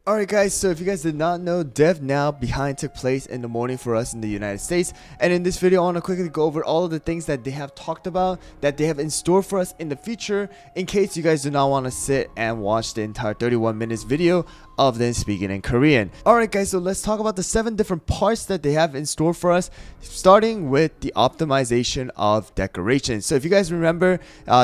Alright guys, so if you guys did not know, DevNow Behind took place in the morning for us in the United States, and in this video I want to quickly go over all of the things that they have talked about, that they have in store for us in the future, in case you guys do not want to sit and watch the entire 31 minutes video of them speaking in Korean. Alright guys, so let's talk about the 7 different parts that they have in store for us, starting with the optimization of decorations. So if you guys remember,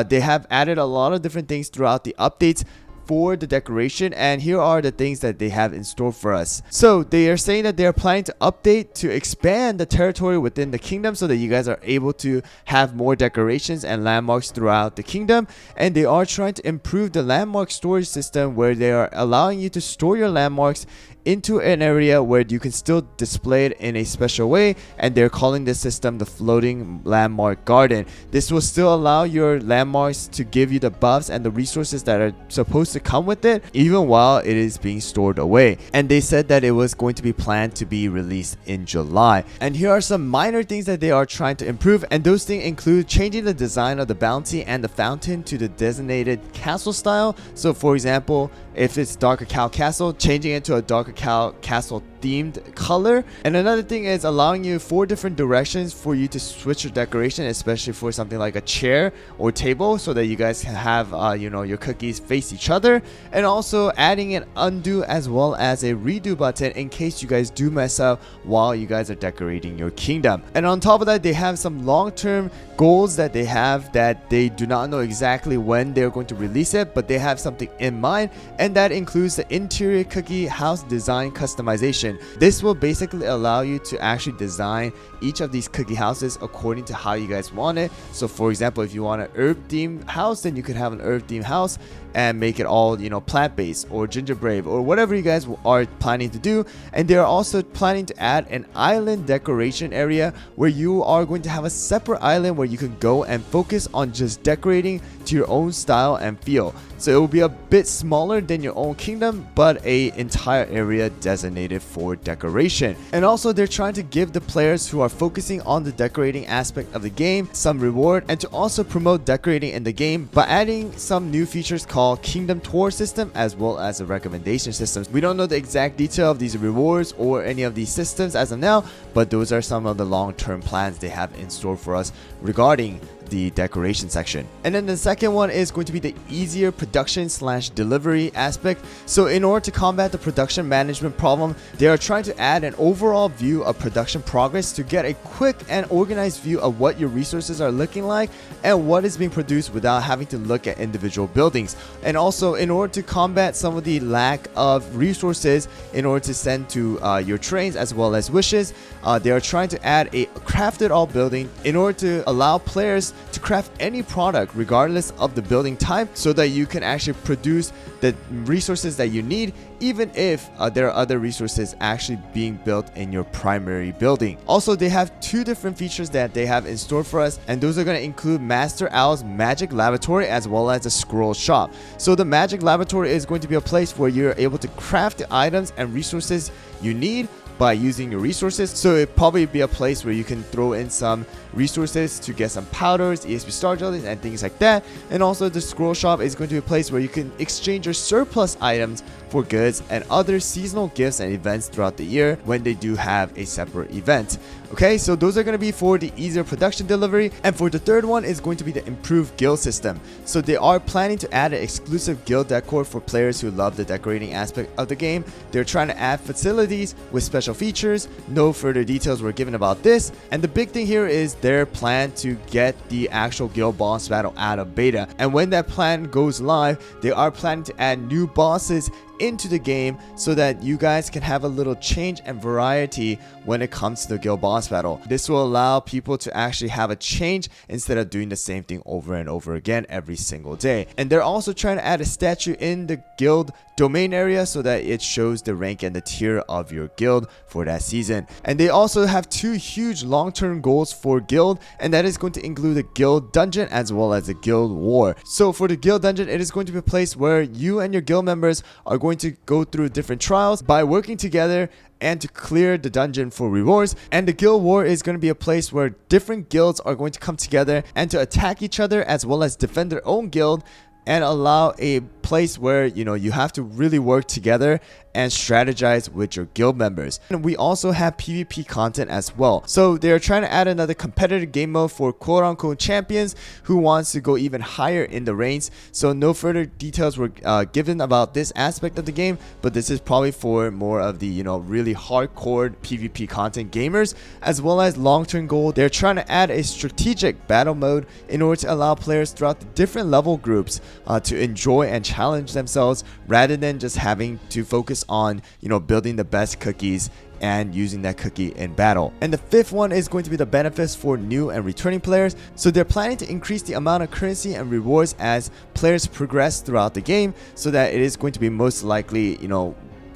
they have added a lot of different things throughout the updates for the decoration, and here are the things that they have in store for us. So they are saying that they are planning to update to expand the territory within the kingdom so that you guys are able to have more decorations and landmarks throughout the kingdom, and they are trying to improve the landmark storage system where they are allowing you to store your landmarks into an area where you can still display it in a special way, and they're calling this system the floating landmark garden. This will still allow your landmarks to give you the buffs and the resources that are supposed to come with it, even while it is being stored away. And they said that it was going to be planned to be released in July. And here are some minor things that they are trying to improve, and those things include changing the design of the bounty and the fountain to the designated castle style. So for example, if it's Darker Cow Castle, changing it to a Darker Cow Castle themed color. And another thing is allowing you 4 different directions for you to switch your decoration, especially for something like a chair or table, so that you guys can have your cookies face each other. And also adding an undo as well as a redo button in case you guys do mess up while you guys are decorating your kingdom. And on top of that, they have some long-term goals that they have that they do not know exactly when they're going to release it, but they have something in mind, and that includes the interior cookie house design customization. This will basically allow you to actually design each of these cookie houses according to how you guys want it. So for example, if you want an herb themed house, then you could have an herb themed house and make it all plant-based or gingerbread or whatever you guys are planning to do. And they're also planning to add an island decoration area where you are going to have a separate island where you can go and focus on just decorating to your own style and feel. So it will be a bit smaller than your own kingdom, but a entire area designated for decoration. And also they're trying to give the players who are focusing on the decorating aspect of the game some reward, and to also promote decorating in the game by adding some new features called Kingdom Tour system as well as a recommendation system. We don't know the exact detail of these rewards or any of these systems as of now, but those are some of the long-term plans they have in store for us regarding the decoration section. And then the second one is going to be the easier production / delivery aspect. So in order to combat the production management problem, they are trying to add an overall view of production progress to get a quick and organized view of what your resources are looking like and what is being produced without having to look at individual buildings. And also in order to combat some of the lack of resources in order to send to your trains as well as wishes, they are trying to add a crafted all building in order to allow players to craft any product regardless of the building type, so that you can actually produce the resources that you need even if there are other resources actually being built in your primary building. Also, they have 2 different features that they have in store for us, and those are going to include Master Owl's Magic Laboratory as well as a Scroll Shop. So the Magic Laboratory is going to be a place where you're able to craft the items and resources you need by using your resources. So it probably be a place where you can throw in some resources to get some powders, ESP star jellies, and things like that. And also the Scroll Shop is going to be a place where you can exchange your surplus items for goods and other seasonal gifts and events throughout the year when they do have a separate event. Okay, so those are going to be for the easier production delivery. And for the third one is going to be the improved guild system. So they are planning to add an exclusive guild decor for players who love the decorating aspect of the game. They're trying to add facilities with special features. No further details were given about this. And the big thing here is their plan to get the actual guild boss battle out of beta. And when that plan goes live, they are planning to add new bosses into the game so that you guys can have a little change and variety when it comes to the guild boss battle. This will allow people to actually have a change instead of doing the same thing over and over again every single day. And they're also trying to add a statue in the guild domain area so that it shows the rank and the tier of your guild for that season. And they also have 2 huge long-term goals for guild, and that is going to include a guild dungeon as well as a guild war. So for the guild dungeon, it is going to be a place where you and your guild members are going to go through different trials by working together and to clear the dungeon for rewards. And the guild war is going to be a place where different guilds are going to come together and to attack each other as well as defend their own guild and allow a place where you have to really work together and strategize with your guild members. And we also have PvP content as well. So they're trying to add another competitive game mode for quote-unquote champions who wants to go even higher in the ranks. So no further details were given about this aspect of the game, but this is probably for more of the really hardcore PvP content gamers, as well as long-term goal. They're trying to add a strategic battle mode in order to allow players throughout the different level groups to enjoy and challenge themselves, rather than just having to focus on building the best cookies and using that cookie in battle. And the fifth one is going to be the benefits for new and returning players. So they're planning to increase the amount of currency and rewards as players progress throughout the game, so that it is going to be most likely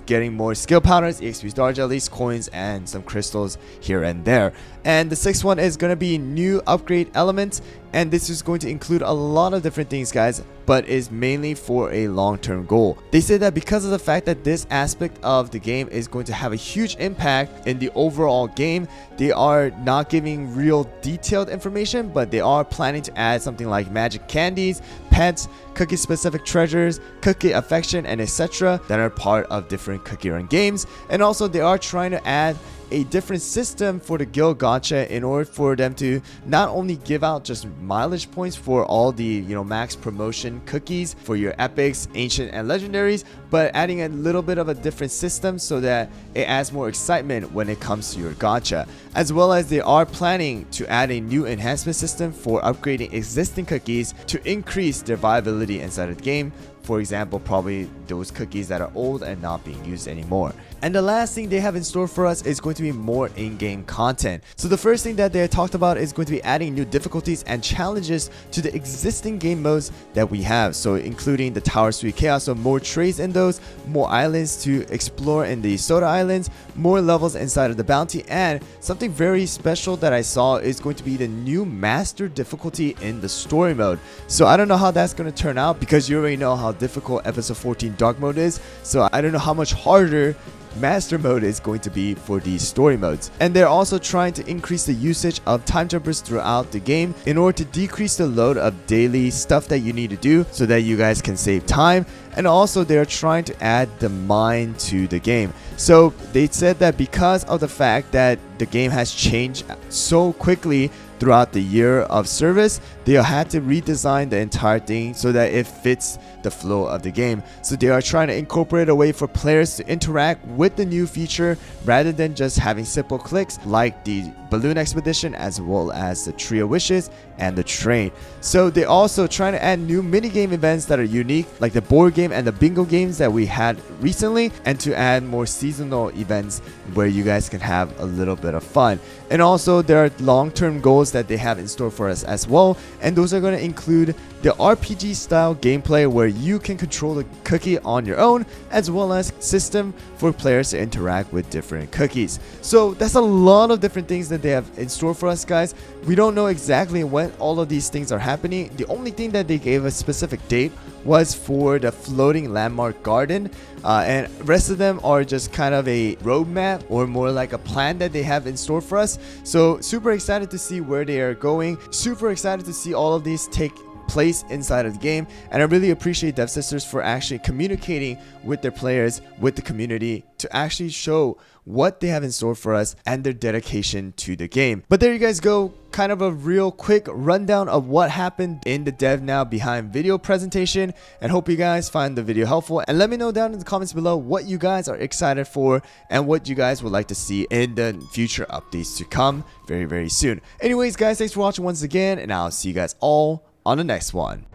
getting more skill powders, EXP star jellies, coins, and some crystals here and there. And the sixth one is going to be new upgrade elements, and this is going to include a lot of different things, guys, but is mainly for a long-term goal. They say that because of the fact that this aspect of the game is going to have a huge impact in the overall game, they are not giving real detailed information, but they are planning to add something like magic candies, pets, cookie specific treasures, cookie affection, and etc. that are part of different cookie run games. And also they are trying to add a different system for the guild gacha in order for them to not only give out just mileage points for all the max promotion cookies for your epics, ancient, and legendaries, but adding a little bit of a different system so that it adds more excitement when it comes to your gacha. As well as they are planning to add a new enhancement system for upgrading existing cookies to increase their viability inside of the game. For example, probably those cookies that are old and not being used anymore. And the last thing they have in store for us is going to be more in-game content. So the first thing that they talked about is going to be adding new difficulties and challenges to the existing game modes that we have. So including the Tower Suite Chaos, so more trades in those, more islands to explore in the Soda Islands, more levels inside of the bounty, and something very special that I saw is going to be the new master difficulty in the story mode. So I don't know how that's going to turn out, because you already know how difficult episode 14 dark mode is, so I don't know how much harder master mode is going to be for these story modes. And they're also trying to increase the usage of time jumpers throughout the game in order to decrease the load of daily stuff that you need to do so that you guys can save time. And also they're trying to add the mine to the game. So they said that because of the fact that the game has changed so quickly throughout the year of service, they had to redesign the entire thing so that it fits the flow of the game. So they are trying to incorporate a way for players to interact with the new feature rather than just having simple clicks like the balloon expedition, as well as the tree of wishes and the train. So they're also trying to add new minigame events that are unique, like the board game and the bingo games that we had recently, and to add more seasonal events where you guys can have a little bit of fun. And also there are long-term goals that they have in store for us as well, and those are going to include the RPG style gameplay where you can control the cookie on your own, as well as system for players to interact with different cookies. So that's a lot of different things that they have in store for us, guys. We don't know exactly when all of these things are happening. The only thing that they gave a specific date was for the floating landmark garden, and rest of them are just kind of a roadmap or more like a plan that they have in store for us. So super excited to see where they are going, super excited to see all of these take place inside of the game, and I really appreciate Dev Sisters for actually communicating with their players, with the community, to actually show what they have in store for us and their dedication to the game. But there you guys go, kind of a real quick rundown of what happened in the DevNow Behind video presentation, and hope you guys find the video helpful. And let me know down in the comments below what you guys are excited for and what you guys would like to see in the future updates to come very soon. Anyways guys, thanks for watching once again, and I'll see you guys all on the next one.